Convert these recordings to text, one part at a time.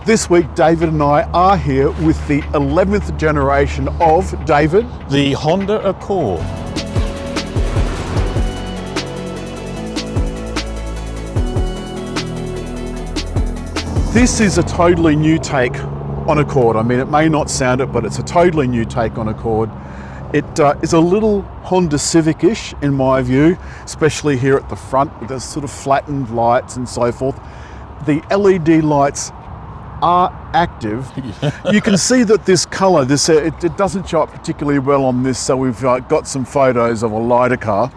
This week, David and I are here with the 11th generation of, David, the Honda Accord. This is a totally new take on Accord. I mean, it may not sound it, but it's a totally new take on Accord. It is a little Honda Civic-ish in my view, especially here at the front with the sort of flattened lights and so forth. The LED lights are active. You can see that this colour, it doesn't show up particularly well on this, so we've got some photos of a lighter car.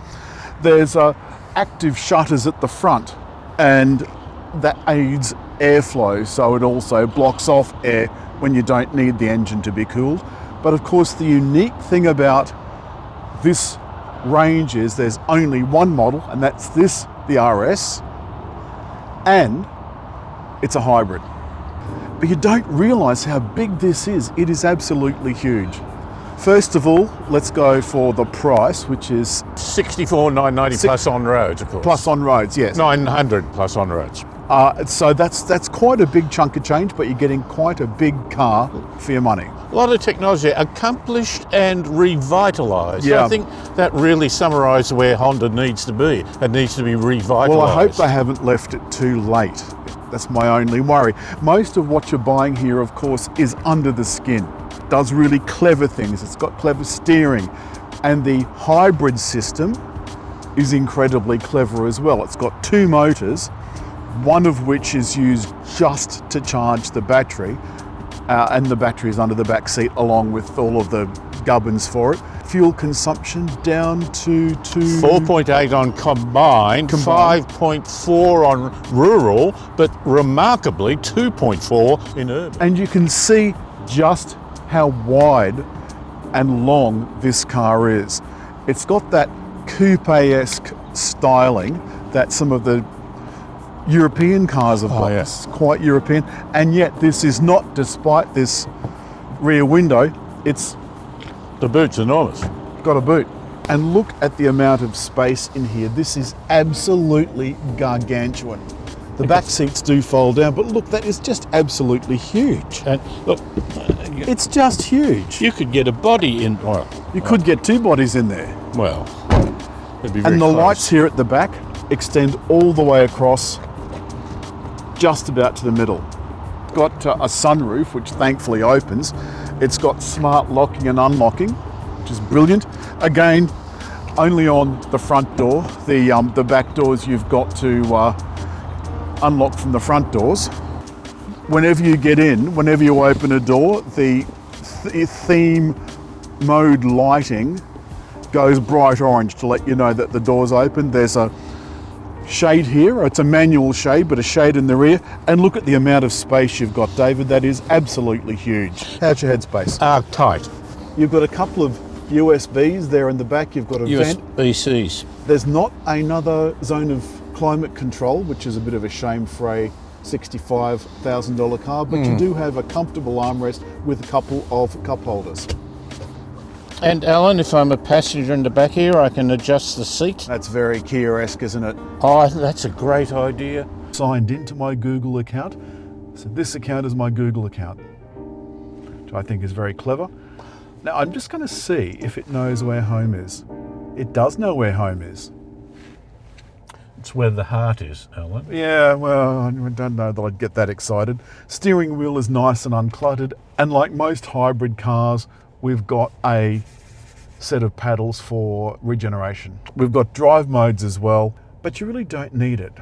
There's active shutters at the front, and that aids airflow, so it also blocks off air when you don't need the engine to be cooled. But of course, the unique thing about this range is there's only one model, and that's this, the RS, and it's a hybrid. But you don't realise how big this is. It is absolutely huge. First of all, let's go for the price, which is $64,990 plus on roads, of course. Plus on roads, yes. $900 plus on roads. So that's quite a big chunk of change, but you're getting quite a big car for your money. A lot of technology, accomplished and revitalised. Yeah. I think that really summarises where Honda needs to be. It needs to be revitalised. Well, I hope they haven't left it too late. That's my only worry. Most of what you're buying here, of course, is under the skin. It does really clever things. It's got clever steering. And the hybrid system is incredibly clever as well. It's got two motors, one of which is used just to charge the battery, and the battery is under the back seat along with all of the gubbins for it. Fuel consumption down to 4.8 on combined, 5.4 on rural, but remarkably 2.4 in urban. And you can see just how wide and long this car is. It's got that coupe-esque styling that some of the European cars have got. Yes. It's quite European, and yet this is not, despite this rear window, it's The boot's enormous. got a boot. And look at the amount of space in here. This is absolutely gargantuan. The back seats do fold down, but look, that is just absolutely huge. And look, It's just huge. you could get a body in. Well, You could get two bodies in there. well, it'd be very And the close. lights here at the back extend all the way across, just about to the middle. Got a sunroof, which thankfully opens. It's got smart locking and unlocking, which is brilliant. Again, only on the front door. The back doors you've got to unlock from the front doors. Whenever you get in, whenever you open a door, the theme mode lighting goes bright orange to let you know that the door's open. There's a shade here, it's a manual shade, but a shade in the rear. And look at the amount of space you've got, David. That is absolutely huge. How's your headspace? Tight. You've got a couple of USBs there in the back. You've got a vent. USB-Cs. There's not another zone of climate control, which is a bit of a shame for a $65,000 car, but you do have a comfortable armrest with a couple of cup holders. And Alan, if I'm a passenger in the back here, I can adjust the seat. That's very Kia-esque, isn't it? Oh, that's a great idea. Signed into my Google account. So this account is my Google account, which I think is very clever. Now I'm just going to see if it knows where home is. It does know where home is. It's where the heart is, Alan. Yeah, well, I don't know that I'd get that excited. Steering wheel is nice and uncluttered, and like most hybrid cars, we've got a set of paddles for regeneration. We've got drive modes as well, but you really don't need it.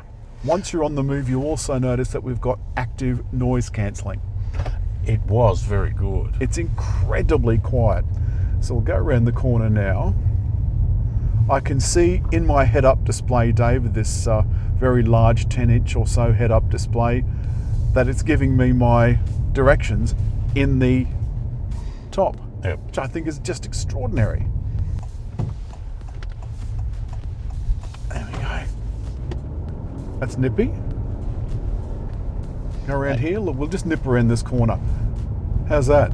Once you're on the move, you'll also notice that we've got active noise cancelling. It was very good. It's incredibly quiet. So we'll go around the corner now. I can see in my head-up display, David, this very large 10-inch or so head-up display, that it's giving me my directions in the top, Yep. which I think is just extraordinary. There we go. That's nippy. Go around here. Look, we'll just nip around this corner. How's that?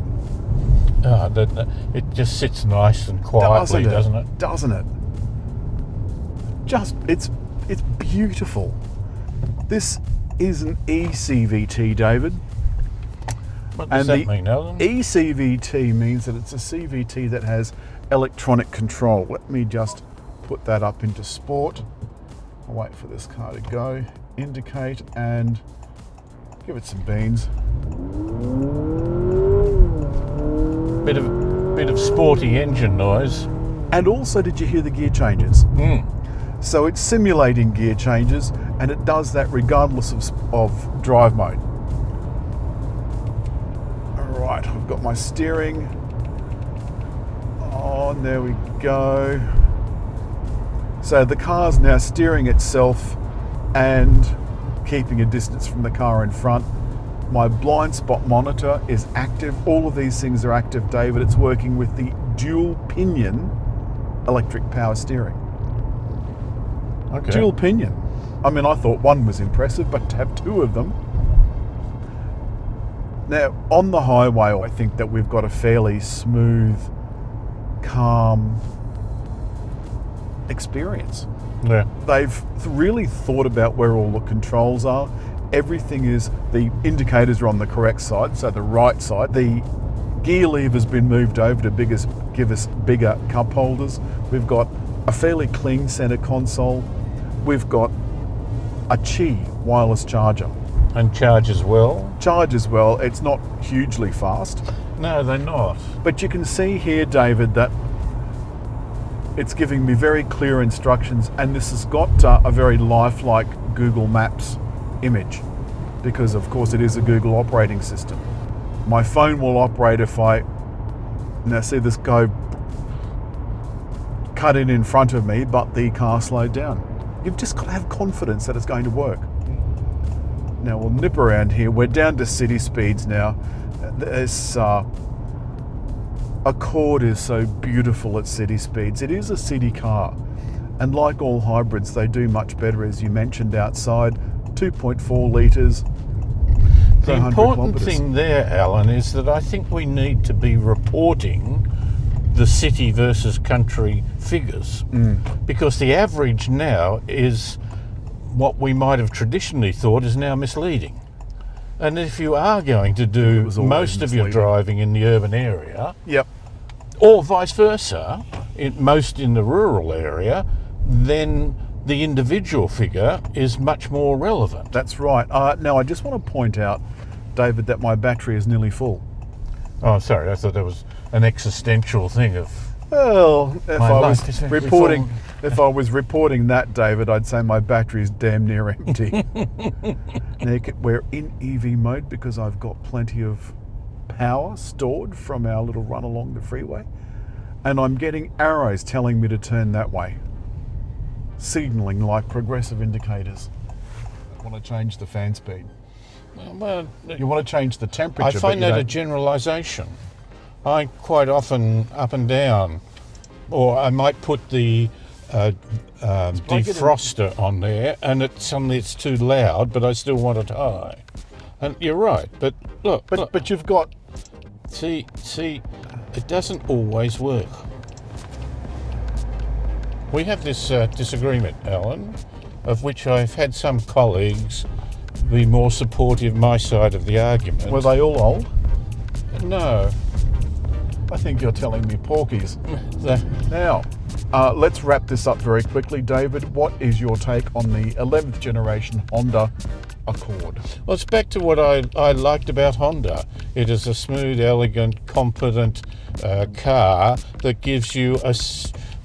It just sits nice and quietly, doesn't it? Doesn't it? Just, it's beautiful. This is an eCVT, David. What does that mean, Alan? ECVT means that it's a CVT that has electronic control. Let me just put that up into sport. I'll wait for this car to go. Indicate and give it some beans. Bit of sporty engine noise. And also, did you hear the gear changes? So it's simulating gear changes, and it does that regardless of drive mode. All right, I've got my steering on, there we go. So the car's now steering itself and keeping a distance from the car in front. My blind spot monitor is active. All of these things are active, David. It's working with the dual pinion electric power steering. Okay. Dual pinion. I mean, I thought one was impressive, but to have two of them. Now, on the highway, I think that we've got a fairly smooth, calm experience. Yeah. They've really thought about where all the controls are. Everything is, the indicators are on the correct side, so the right side. The gear lever's been moved over to give us bigger cup holders. We've got a fairly clean center console. We've got a Qi wireless charger. And charge as well? Charge as well. It's not hugely fast. No, they're not. But you can see here, David, that it's giving me very clear instructions, and this has got a very lifelike Google Maps image, because of course it is a Google operating system. My phone will operate if I now see this guy cut in front of me, but the car slowed down. You've just got to have confidence that it's going to work. Now we'll nip around here. We're down to city speeds now. This Accord is so beautiful at city speeds. It is a city car, and like all hybrids, they do much better, as you mentioned outside. 2.4 litres. The important thing there, Alan, is that I think we need to be reporting the city versus country figures, because the average now is what we might have traditionally thought is now misleading. And if you are going to do most of your driving in the urban area, yep, or vice versa, most in the rural area, then the individual figure is much more relevant. That's right. Now I just want to point out, David, that my battery is nearly full. Oh, sorry, I thought that was an existential thing of... Well, if I was life reporting that, David, I'd say my battery is damn near empty. Now, we're in EV mode because I've got plenty of power stored from our little run along the freeway, and I'm getting arrows telling me to turn that way, signalling like progressive indicators. I want to change the fan speed. Well, You want to change the temperature. I find that a generalisation. I quite often up and down, or I might put the defroster on there, and suddenly it's too loud, but I still want it high. And you're right, but look. But you've got... See, it doesn't always work. We have this disagreement, Alan, of which I've had some colleagues be more supportive of my side of the argument. Were they all old? No. I think you're telling me porkies. Now, let's wrap this up very quickly, David. What is your take on the 11th generation Honda Accord? Well, it's back to what I liked about Honda. It is a smooth, elegant, competent car that gives you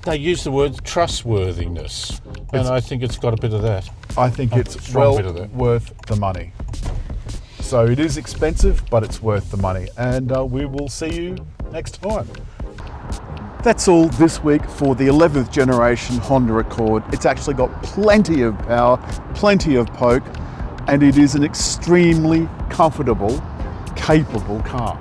they use the word trustworthiness, and I think it's got a bit of that. I think it's well worth the money. So it is expensive, but it's worth the money. And we will see you next time. That's all this week for the 11th generation Honda Accord. It's actually got plenty of power, plenty of poke, and it is an extremely comfortable, capable car.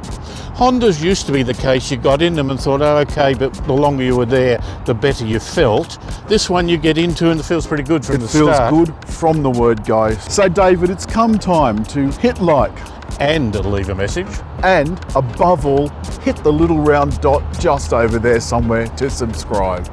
Hondas used to be the case, you got in them and thought, oh, okay, but the longer you were there, the better you felt. This one you get into and it feels pretty good from the start. It feels good from the word go. So David, it's come time to hit like. And leave a message. And above all, hit the little round dot just over there somewhere to subscribe.